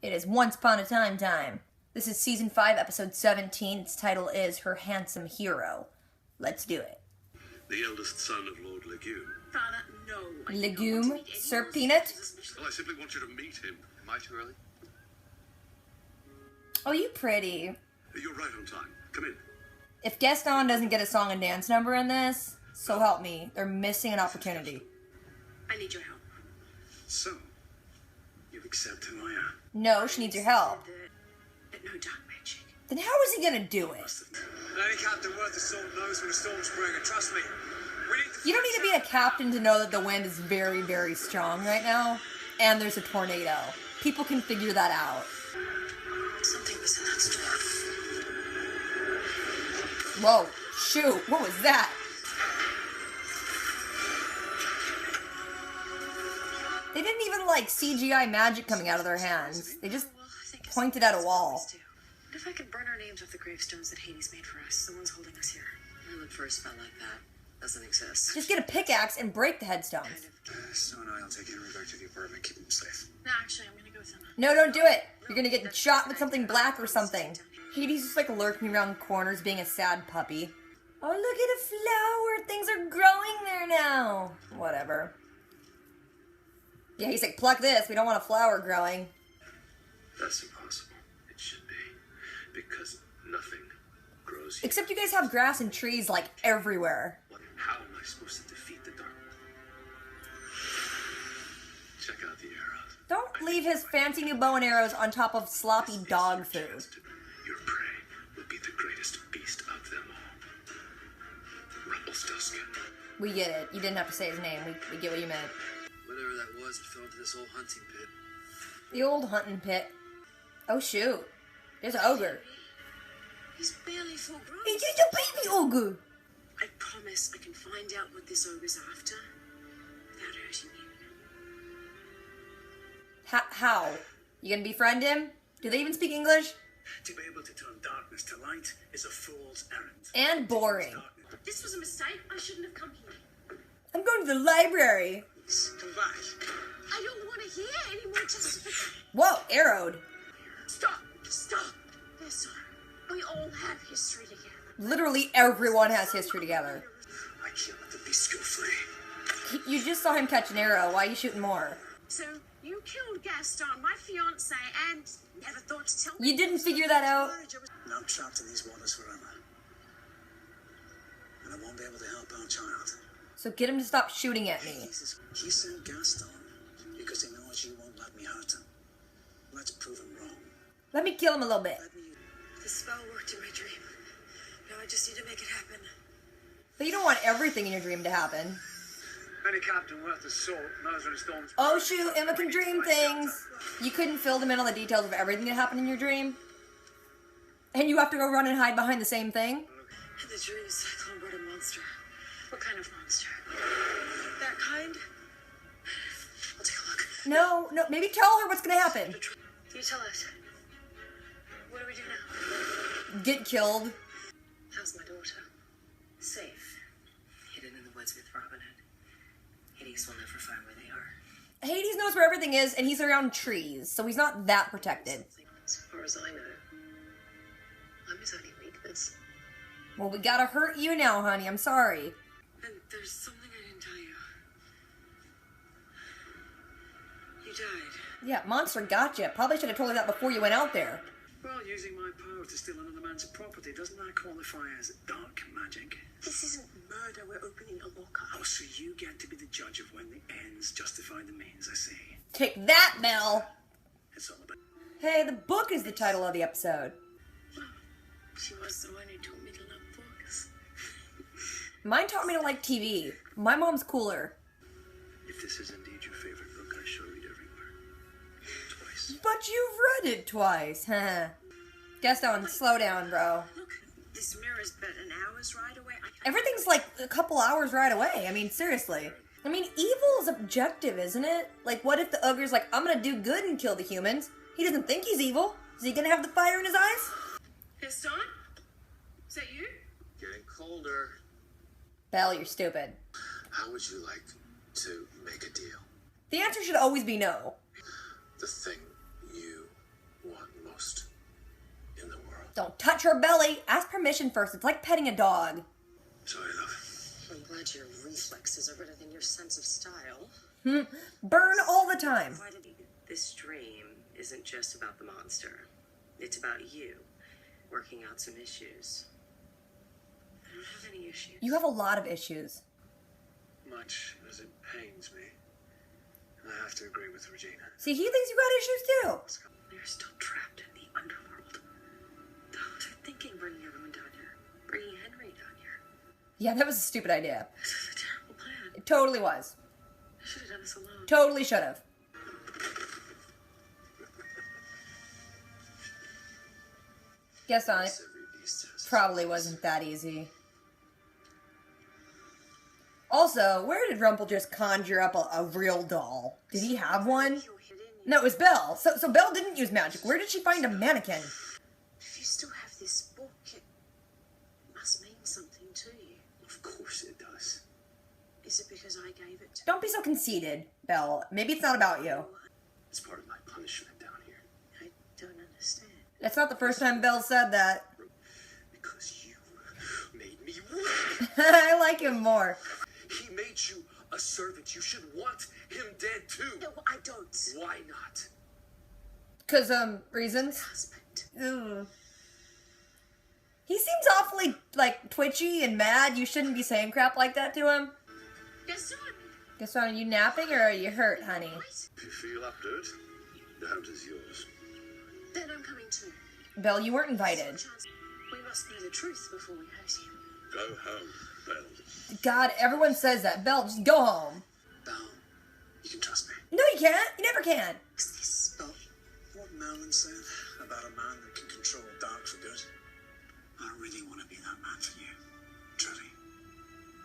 It is Once Upon a Time. This is Season 5, Episode 17. Its title is Her Handsome Hero. Let's do it. The eldest son of Lord Legume. Father, no. Legume? Sir Peanut? Well, I simply want you to meet him. Am I too early? Oh, you pretty. You're right on time. Come in. If Gaston doesn't get a song and dance number in this, so help me. They're missing an opportunity. I need your help. So, you've accepted my No, she needs your help. But no dark magic. Then how is he gonna do it? Any captain worth the salt knows when a storm's brewing, and trust me, we need to... You don't need to be a captain to know that the wind is very, very strong right now. And there's a tornado. People can figure that out. Something was in that storm. Whoa, shoot, what was that? They didn't even like CGI magic coming out of their hands. They just pointed at a wall. What if I could burn our names off the gravestones that Hades made for us? The ones holding us here. I look for a spell like that. Doesn't exist. Just get a pickaxe and break the headstones. So and I'll take Henry back to the apartment, keep him safe. No, actually, I'm gonna go with them. No, don't do it. You're gonna get shot with something black or something. Hades is like lurking around corners being a sad puppy. Oh, look at a flower. Things are growing there now. Whatever. Yeah, he's like, pluck this. We don't want a flower growing. That's impossible. It should be. Because nothing grows here. Except you guys have grass and trees like everywhere. How am I supposed to defeat the dark? Check out the arrows. Don't leave his fancy new bow and arrows on top of sloppy dog food. Your prey will be the greatest beast of them all. Rumpelstiltskin. We get it. You didn't have to say his name. We get what you meant. Whatever that was, it fell into this old hunting pit. The old hunting pit. Oh, shoot. There's an ogre. He's barely full grown. He's just a baby ogre. I promise I can find out what this ogre's after without hurting you. How? You gonna befriend him? Do they even speak English? To be able to turn darkness to light is a fool's errand. And boring. This was a mistake. I shouldn't have come here. I'm going to the library. Come back. I don't want to hear any more justification. Whoa, arrowed. Stop. They're sorry. We all have history together. Literally everyone has history together. I can't let them be skill-free. You just saw him catch an arrow. Why are you shooting more? So, you killed Gaston, my fiancé, and never thought to tell me. You didn't figure that out? Now I'm trapped in these waters forever. And I won't be able to help our child. So get him to stop shooting at me. He sent Gaston because he knows you won't let me hurt him. Let's prove him wrong. Let me kill him a little bit. The spell worked in my dream. Now I just need to make it happen. But you don't want everything in your dream to happen. Any captain worth his salt knows when a storm's... Oh shoot, Emma can dream things. You couldn't fill them in on the details of everything that happened in your dream? And you have to go run and hide behind the same thing? In the dream, Cyclone brought a monster. What kind of monster? That kind? I'll take a look. No, maybe tell her what's gonna happen. You tell us. What do we do now? Get killed. How's my daughter? Safe. Hidden in the woods with Robin Hood. Hades will never find where they are. Hades knows where everything is, and he's around trees, so he's not that protected. As far as I know, I'm his only weakness. Well, we gotta hurt you now, honey. I'm sorry. And there's something I didn't tell you. You died. Yeah, monster gotcha. Probably should have told her that before you went out there. Well, using my power to steal another man's property, doesn't that qualify as dark magic? This isn't murder. We're opening a lockup. Oh, so you get to be the judge of when the ends justify the means, I see. Take that, Belle! It's all about... Hey, the book is the title of the episode. She was the one who told me to love books. Mine taught me to like TV. My mom's cooler. If this is indeed your favorite book, I shall read every word. Twice. But you've read it twice, huh? Gaston, slow down, bro. Look, this mirror's but an hour's ride away. Everything's like a couple hours right away. I mean, seriously. I mean, evil is objective, isn't it? Like, what if the ogre's like, I'm gonna do good and kill the humans? He doesn't think he's evil. Is he gonna have the fire in his eyes? Gaston? Is that you? Getting colder. Belle, you're stupid. How would you like to make a deal? The answer should always be no. The thing you Don't touch her belly. Ask permission first. It's like petting a dog. Sorry, love. I'm glad your reflexes are better than your sense of style. Burn all the time. Why did you... This dream isn't just about the monster. It's about you working out some issues. I don't have any issues. You have a lot of issues. Much as it pains me, I have to agree with Regina. See, he thinks you got issues too. They're still trapped in the underworld. They're thinking bringing everyone down here. Bringing Henry down here. Yeah, that was a stupid idea. This is a terrible plan. It totally was. I should have done this alone. Totally should have. Guess on it. Every beast has its Probably flaws. wasn't that easy. Also, where did Rumple just conjure up a real doll? Did he have one? You hid in No, it was Belle. So Belle didn't use magic. Where did she find a mannequin? If you still have this book, it must mean something to you. Of course it does. Is it because I gave it to Don't be so conceited, Belle. Maybe it's not about you. It's part of my punishment down here. I don't understand. That's not the first time Belle said that. Because you made me work. I like him more. He made you a servant. You should want him dead too. No, I don't. Why not? 'Cause, reasons. Husband. Ugh. He seems awfully, like, twitchy and mad. You shouldn't be saying crap like that to him. Yes, son. Guess what, are you napping or are you hurt, honey? If you feel up to it, the house is yours. Then I'm coming too. Belle, you weren't invited. Chance. We must know the truth before we hurt him. Go home, Belle. God, everyone says that. Belle, just go home. Belle, you can trust me. No, you can't. You never can. What's this spell? What Merlin said about a man that can control dark for good. I really want to be that man for you. Truly.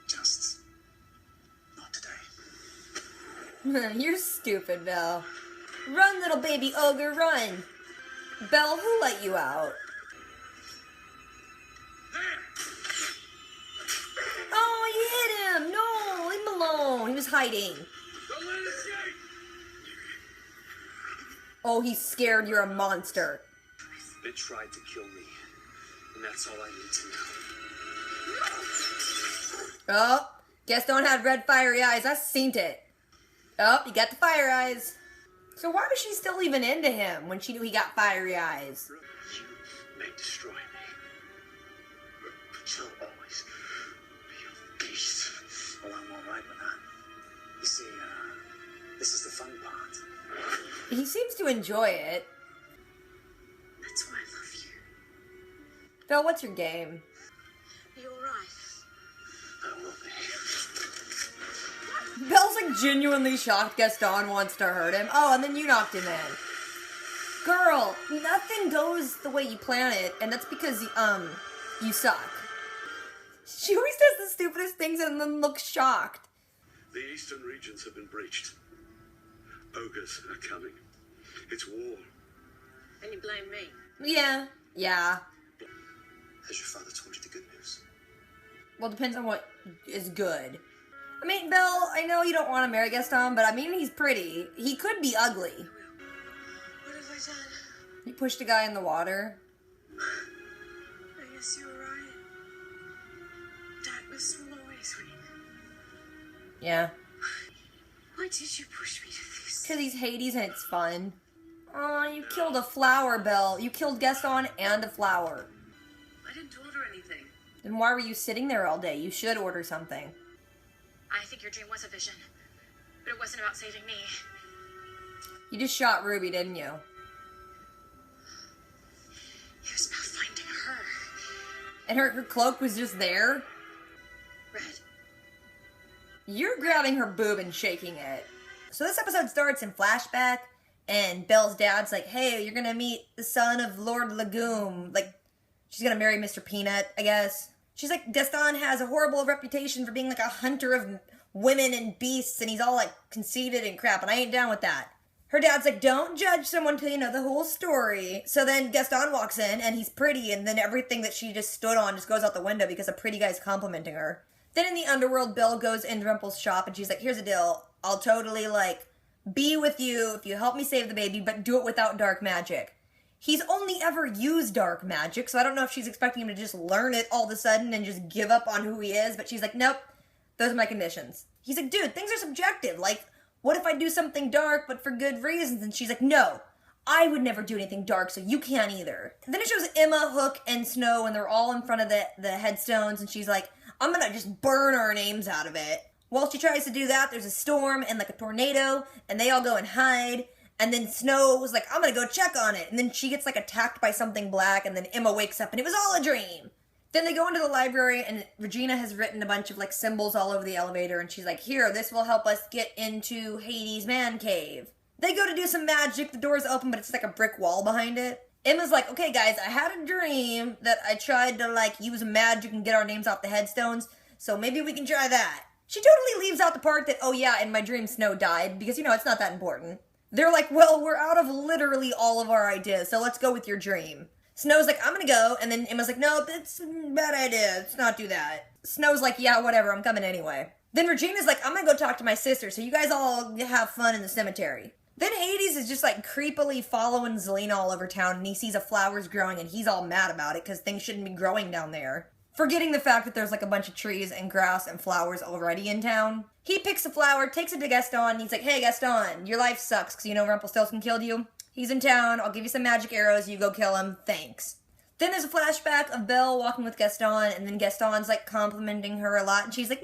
Just not today. You're stupid, Belle. Run, little baby ogre, run. Belle, who let you out? Oh, you hit him. No, leave him alone. He was hiding. Don't let it escape! Oh, he's scared. You're a monster. They tried to kill me, and that's all I need to know. Oh, Gaston had red fiery eyes. I seen it. Oh, you got the fire eyes. So why was she still even into him when she knew he got fiery eyes? You may destroy me, but you'll always be a beast. Well, I'm all right with that. You see, this is the fun part. He seems to enjoy it. That's why I love you. Belle, what's your game? You're right. I will be. Belle's like genuinely shocked Gaston wants to hurt him. Oh, and then you knocked him in. Girl, nothing goes the way you plan it, and that's because, you suck. She always does the stupidest things and then looks shocked. The eastern regions have been breached. Ogres are coming. It's war. And you blame me. Yeah. Has your father told you the good news? Well, depends on what is good. I mean, Belle, I know you don't want to marry Gaston, but I mean, he's pretty. He could be ugly. What have I done? You pushed a guy in the water. I guess you were right. Darkness will always win. Yeah. Why did you push me to this? Because he's Hades and it's fun. Aw, you killed a flower, Belle. You killed Gaston and a flower. I didn't order anything. Then why were you sitting there all day? You should order something. I think your dream was a vision, but it wasn't about saving me. You just shot Ruby, didn't you? It was about finding her. And her cloak was just there? Red. You're grabbing her boob and shaking it. So this episode starts in flashback, and Belle's dad's like, hey, you're gonna meet the son of Lord Legume. Like, she's gonna marry Mr. Peanut, I guess. She's like, Gaston has a horrible reputation for being like a hunter of women and beasts, and he's all like conceited and crap, and I ain't down with that. Her dad's like, don't judge someone till you know the whole story. So then Gaston walks in, and he's pretty, and then everything that she just stood on just goes out the window because a pretty guy's complimenting her. Then in the underworld, Belle goes into Rumple's shop, and she's like, here's the deal. I'll totally, like, be with you if you help me save the baby, but do it without dark magic. He's only ever used dark magic, so I don't know if she's expecting him to just learn it all of a sudden and just give up on who he is, but she's like, nope, those are my conditions. He's like, dude, things are subjective. Like, what if I do something dark, but for good reasons? And she's like, no, I would never do anything dark, so you can't either. And then it shows Emma, Hook, and Snow, and they're all in front of the headstones, and she's like, I'm gonna just burn our names out of it. While she tries to do that, there's a storm and like a tornado, and they all go and hide. And then Snow was like, I'm gonna go check on it. And then she gets like attacked by something black, and then Emma wakes up and it was all a dream. Then they go into the library, and Regina has written a bunch of like symbols all over the elevator, and she's like, here, this will help us get into Hades' man cave. They go to do some magic, the door's open, but it's like a brick wall behind it. Emma's like, okay guys, I had a dream that I tried to like use magic and get our names off the headstones, so maybe we can try that. She totally leaves out the part that, oh yeah, in my dream Snow died, because you know, it's not that important. They're like, well, we're out of literally all of our ideas, so let's go with your dream. Snow's like, I'm gonna go, and then Emma's like, no, that's a bad idea, let's not do that. Snow's like, yeah, whatever, I'm coming anyway. Then Regina's like, I'm gonna go talk to my sister, so you guys all have fun in the cemetery. Then Hades is just like creepily following Zelina all over town, and he sees a flowers growing, and he's all mad about it, because things shouldn't be growing down there. Forgetting the fact that there's like a bunch of trees and grass and flowers already in town. He picks a flower, takes it to Gaston, and he's like, hey Gaston, your life sucks because you know Rumpelstiltskin killed you. He's in town, I'll give you some magic arrows, you go kill him, thanks. Then there's a flashback of Belle walking with Gaston, and then Gaston's like complimenting her a lot, and she's like,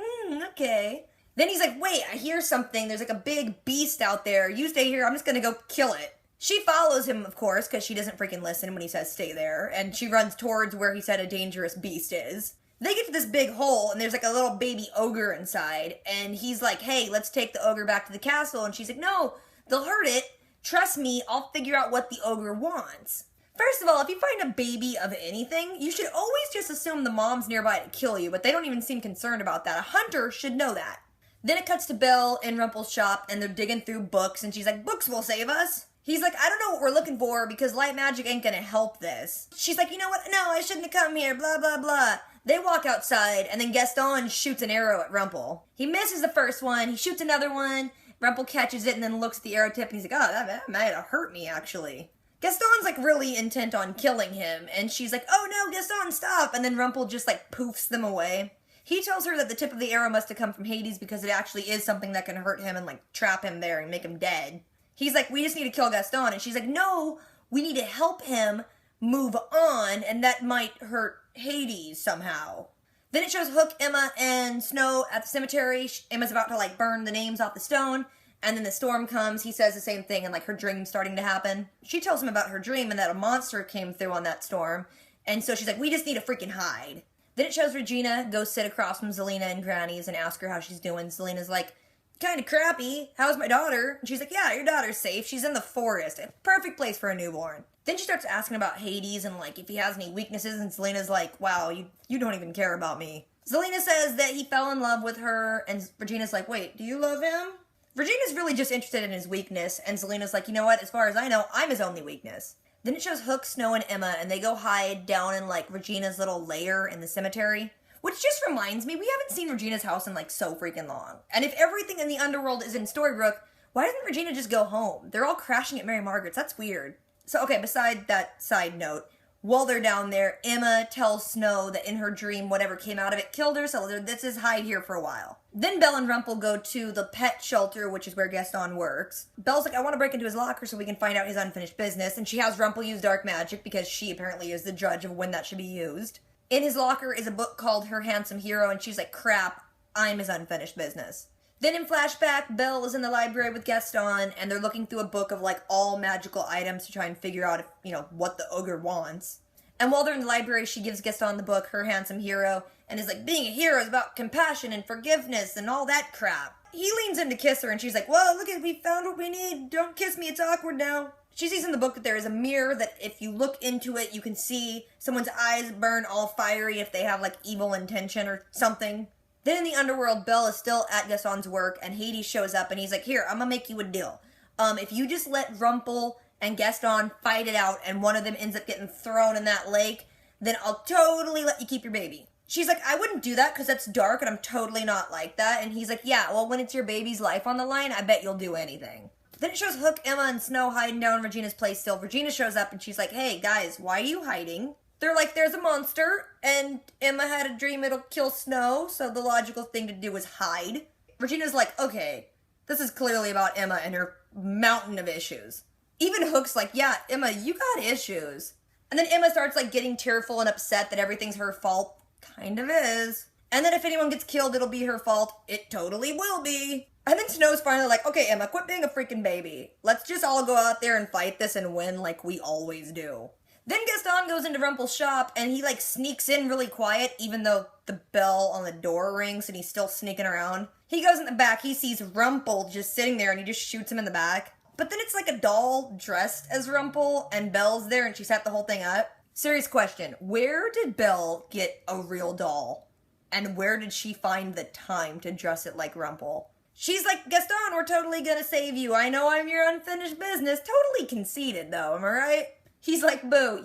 okay. Then he's like, wait, I hear something, there's like a big beast out there, you stay here, I'm just gonna go kill it. She follows him, of course, because she doesn't freaking listen when he says stay there, and she runs towards where he said a dangerous beast is. They get to this big hole, and there's like a little baby ogre inside, and he's like, hey, let's take the ogre back to the castle, and she's like, no, they'll hurt it. Trust me, I'll figure out what the ogre wants. First of all, if you find a baby of anything, you should always just assume the mom's nearby to kill you, but they don't even seem concerned about that. A hunter should know that. Then it cuts to Belle in Rumpel's shop, and they're digging through books, and she's like, books will save us. He's like, I don't know what we're looking for, because light magic ain't gonna help this. She's like, you know what, no, I shouldn't have come here, blah, blah, blah. They walk outside, and then Gaston shoots an arrow at Rumpel. He misses the first one, he shoots another one, Rumpel catches it, and then looks at the arrow tip, and he's like, oh, that might have hurt me, actually. Gaston's, like, really intent on killing him, and she's like, oh no, Gaston, stop, and then Rumpel just, like, poofs them away. He tells her that the tip of the arrow must have come from Hades because it actually is something that can hurt him and, like, trap him there and make him dead. He's like, we just need to kill Gaston, and she's like, no, we need to help him move on, and that might hurt Hades somehow. Then it shows Hook, Emma, and Snow at the cemetery. Emma's about to, like, burn the names off the stone, and then the storm comes. He says the same thing, and, like, her dream's starting to happen. She tells him about her dream and that a monster came through on that storm, and so she's like, we just need to freaking hide. Then it shows Regina go sit across from Zelina and Granny's and ask her how she's doing. Zelina's like, kind of crappy. How's my daughter? And she's like, yeah, your daughter's safe. She's in the forest. A perfect place for a newborn. Then she starts asking about Hades and, like, if he has any weaknesses, and Zelina's like, wow, you don't even care about me. Zelina says that he fell in love with her, and Regina's like, wait, do you love him? Regina's really just interested in his weakness, and Zelina's like, you know what, as far as I know, I'm his only weakness. Then it shows Hook, Snow, and Emma, and they go hide down in, like, Regina's little lair in the cemetery. Which just reminds me, we haven't seen Regina's house in, like, so freaking long. And if everything in the underworld is in Storybrooke, why doesn't Regina just go home? They're all crashing at Mary Margaret's. That's weird. So, okay, beside that side note, while they're down there, Emma tells Snow that in her dream, whatever came out of it killed her, so this is hide here for a while. Then Belle and Rumpel go to the pet shelter, which is where Gaston works. Belle's like, I want to break into his locker so we can find out his unfinished business, and she has Rumpel use dark magic because she apparently is the judge of when that should be used. In his locker is a book called Her Handsome Hero, and she's like, crap, I'm his unfinished business. Then in flashback, Belle is in the library with Gaston, and they're looking through a book of, like, all magical items to try and figure out, if, you know, what the ogre wants. And while they're in the library, she gives Gaston the book, Her Handsome Hero, and is like, being a hero is about compassion and forgiveness and all that crap. He leans in to kiss her, and she's like, whoa, look at, we found what we need, don't kiss me, it's awkward now. She sees in the book that there is a mirror that if you look into it, you can see someone's eyes burn all fiery if they have, like, evil intention or something. Then in the underworld, Belle is still at Gaston's work, and Hades shows up, and he's like, here, I'm gonna make you a deal. If you just let Rumpel and Gaston fight it out, and one of them ends up getting thrown in that lake, then I'll totally let you keep your baby. She's like, I wouldn't do that, because that's dark, and I'm totally not like that. And he's like, yeah, well, when it's your baby's life on the line, I bet you'll do anything. Then it shows Hook, Emma, and Snow hiding down in Regina's place still. Regina shows up and she's like, hey, guys, why are you hiding? They're like, there's a monster, and Emma had a dream it'll kill Snow, so the logical thing to do is hide. Regina's like, okay, this is clearly about Emma and her mountain of issues. Even Hook's like, yeah, Emma, you got issues. And then Emma starts like getting tearful and upset that everything's her fault. Kind of is. And then if anyone gets killed, it'll be her fault. It totally will be. And then Snow's finally like, okay, Emma, quit being a freaking baby. Let's just all go out there and fight this and win like we always do. Then Gaston goes into Rumpel's shop and he like sneaks in really quiet even though the bell on the door rings and he's still sneaking around. He goes in the back, he sees Rumpel just sitting there and he just shoots him in the back. But then it's like a doll dressed as Rumpel and Belle's there and she set the whole thing up. Serious question, where did Belle get a real doll? And where did she find the time to dress it like Rumpel? She's like, Gaston, we're totally gonna save you. I know I'm your unfinished business. Totally conceited though, am I right? He's like, boo,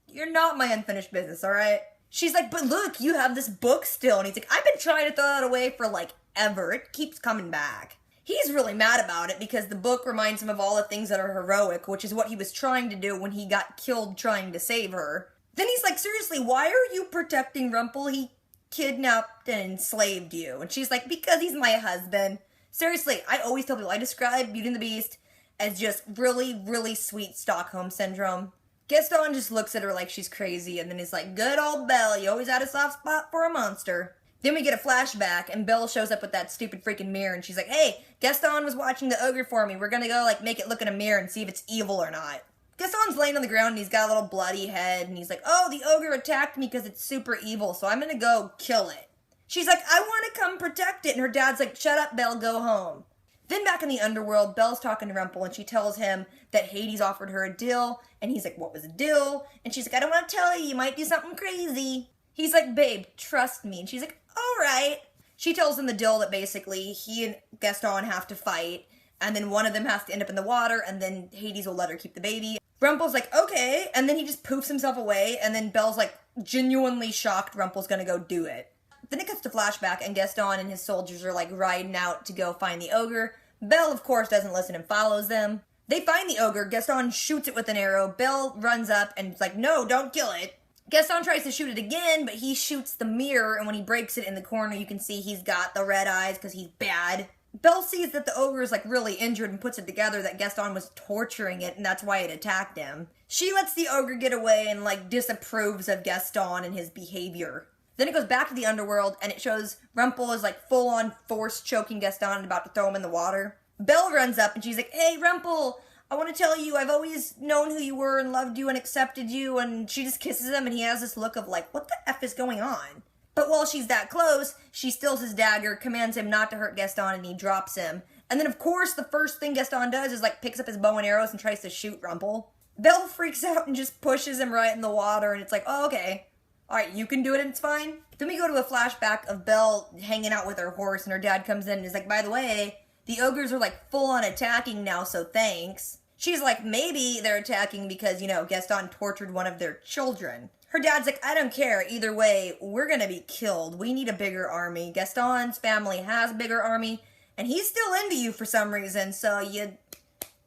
you're not my unfinished business, alright? She's like, but look, you have this book still. And he's like, I've been trying to throw that away for like ever. It keeps coming back. He's really mad about it because the book reminds him of all the things that are heroic, which is what he was trying to do when he got killed trying to save her. Then he's like, seriously, why are you protecting Rumpel? He kidnapped and enslaved you. And she's like, because he's my husband. Seriously, I always tell people, I describe Beauty and the Beast as just really, really sweet Stockholm Syndrome. Gaston just looks at her like she's crazy and then he's like, good old Belle, you always had a soft spot for a monster. Then we get a flashback and Belle shows up with that stupid freaking mirror and she's like, hey, Gaston was watching the ogre for me. We're gonna go like make it look in a mirror and see if it's evil or not. Gaston's laying on the ground and he's got a little bloody head and he's like, oh, the ogre attacked me because it's super evil, so I'm gonna go kill it. She's like, I want to come protect it. And her dad's like, shut up, Belle, go home. Then back in the underworld, Belle's talking to Rumpel and she tells him that Hades offered her a deal. And he's like, what was a deal? And she's like, I don't want to tell you. You might do something crazy. He's like, babe, trust me. And she's like, all right. She tells him the deal that basically he and Gaston have to fight. And then one of them has to end up in the water. And then Hades will let her keep the baby. Rumpel's like, okay. And then he just poofs himself away. And then Belle's like genuinely shocked Rumpel's going to go do it. Then it cuts to flashback and Gaston and his soldiers are like riding out to go find the ogre. Belle, of course, doesn't listen and follows them. They find the ogre. Gaston shoots it with an arrow. Belle runs up and is like, no, don't kill it. Gaston tries to shoot it again, but he shoots the mirror, and when he breaks it in the corner, you can see he's got the red eyes because he's bad. Belle sees that the ogre is like really injured and puts it together that Gaston was torturing it, and that's why it attacked him. She lets the ogre get away and like disapproves of Gaston and his behavior. Then it goes back to the underworld, and it shows Rumpel is like full-on force choking Gaston and about to throw him in the water. Belle runs up, and she's like, hey, Rumpel, I want to tell you, I've always known who you were and loved you and accepted you, and she just kisses him, and he has this look of like, what the F is going on? But while she's that close, she steals his dagger, commands him not to hurt Gaston, and he drops him. And then, of course, the first thing Gaston does is like picks up his bow and arrows and tries to shoot Rumpel. Belle freaks out and just pushes him right in the water, and it's like, oh, okay. Alright, you can do it and it's fine. Then we go to a flashback of Belle hanging out with her horse and her dad comes in and is like, by the way, the ogres are like full on attacking now, so thanks. She's like, maybe they're attacking because, you know, Gaston tortured one of their children. Her dad's like, I don't care. Either way, we're gonna be killed. We need a bigger army. Gaston's family has a bigger army and he's still into you for some reason, so you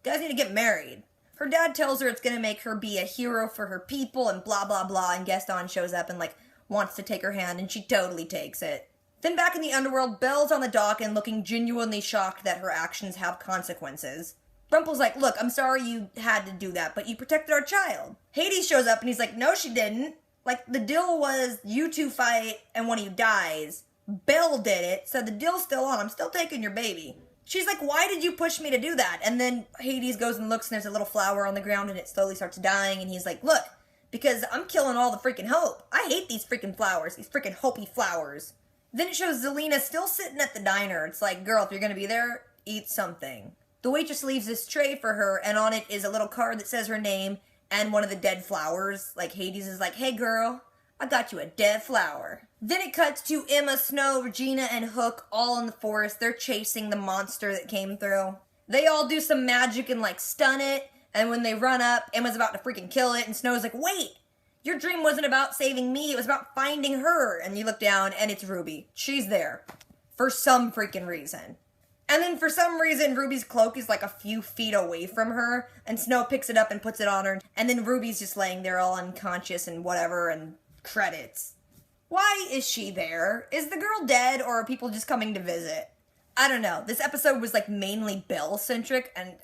guys need to get married. Her dad tells her it's gonna make her be a hero for her people and blah blah blah, and Gaston shows up and like wants to take her hand and she totally takes it. Then back in the underworld, Belle's on the dock and looking genuinely shocked that her actions have consequences. Rumpel's like, look, I'm sorry you had to do that, but you protected our child. Hades shows up and he's like, no she didn't. Like, the deal was you two fight and one of you dies. Belle did it, so the deal's still on. I'm still taking your baby. She's like, why did you push me to do that? And then Hades goes and looks and there's a little flower on the ground and it slowly starts dying and he's like, look, because I'm killing all the freaking hope. I hate these freaking flowers, these freaking hopey flowers. Then it shows Zelina still sitting at the diner. It's like, girl, if you're gonna be there, eat something. The waitress leaves this tray for her and on it is a little card that says her name and one of the dead flowers. Like Hades is like, hey girl, I got you a dead flower. Then it cuts to Emma, Snow, Regina, and Hook all in the forest. They're chasing the monster that came through. They all do some magic and like stun it. And when they run up, Emma's about to freaking kill it. And Snow's like, wait, your dream wasn't about saving me. It was about finding her. And you look down and it's Ruby. She's there for some freaking reason. And then for some reason, Ruby's cloak is like a few feet away from her, and Snow picks it up and puts it on her, and then Ruby's just laying there all unconscious and whatever, and credits. Why is she there? Is the girl dead, or are people just coming to visit? I don't know. This episode was like mainly Belle-centric, and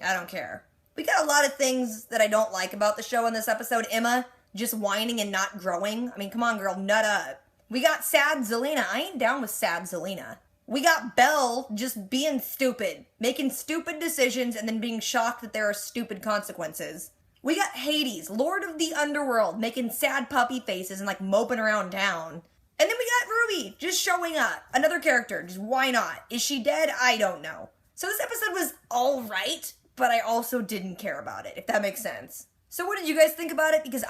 I don't care. We got a lot of things that I don't like about the show in this episode. Emma just whining and not growing. I mean, come on, girl, nut up. We got sad Zelena. I ain't down with sad Zelena. We got Belle just being stupid, making stupid decisions, and then being shocked that there are stupid consequences. We got Hades, Lord of the Underworld, making sad puppy faces and like moping around town. And then we got Ruby just showing up. Another character, just why not? Is she dead? I don't know. So this episode was alright, but I also didn't care about it, if that makes sense. So what did you guys think about it? Because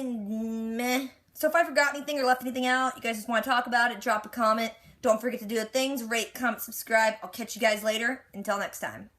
meh. So if I forgot anything or left anything out, you guys just want to talk about it, drop a comment. Don't forget to do the things, rate, comment, subscribe. I'll catch you guys later. Until next time.